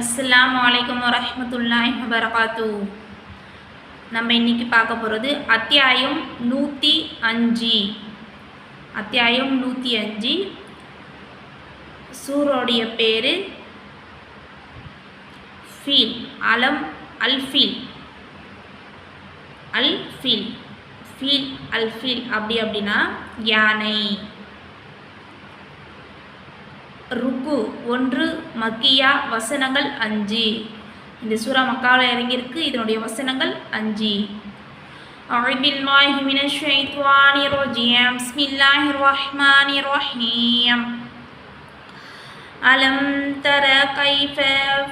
அஸ்ஸலாமு அலைக்கும் வரஹ்மத்துல்லாஹி வபரகாத்து. நம்ம இன்னைக்கு பார்க்க போகிறது அத்தியாயம் 105. அத்தியாயம் 105. சூரோடைய பேர் ஃபீல். அல்-ஃபீல். ஃபீல் அல்-ஃபீல் அப்படின்னா யானை. ருக்கு 1 மக்கியா, வசனங்கள் 5. இந்த சூரா மக்காவில் இறங்கியிருக்கு. இதனுடைய வசனங்கள் 5. அஊது பில்லாஹி மினஷ் ஷைத்வானிர் ரஜீம். பிஸ்மில்லாஹிர் ரஹ்மானிர் ரஹீம். அலம் தர கைஃப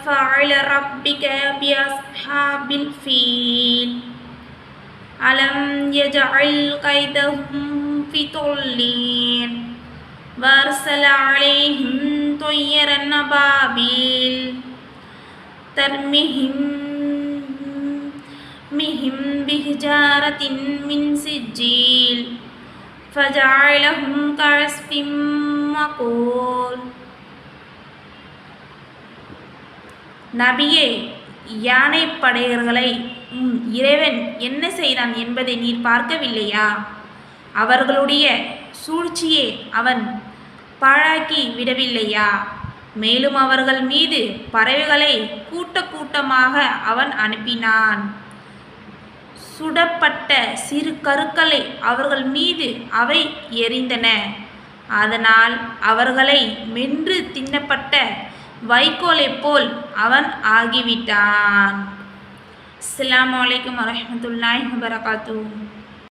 ஃபஅல ரப்பிக பிஅஸ்ஹாபில் ஃபீல். அலம் யஜஅல் கைதஹும் ஃபி துல்லீன் وأرسل عليهم طيرا أبابيل ترميهم بحجارة من سجيل فجعلهم كعصف مأكول. நபியே, யானை படையர்களை இறைவன் என்ன செய்தான் என்பதை நீர் பார்க்கவில்லையா? அவர்களுடைய சூழ்ச்சியை அவன் பாழாக்கி விடவில்லையா? மேலும் அவர்கள் மீது பறவைகளை கூட்டமாக அவன் அனுப்பினான். சுடப்பட்ட சிறு கருக்களை அவர்கள் மீது அவை எறிந்தன. அதனால் அவர்களை மென்று தின்னப்பட்ட வைக்கோலை போல் அவன் ஆகிவிட்டான். அஸ்ஸலாமு அலைக்கும் வரஹ்மத்துல்லாஹி வபரகாத்துஹு.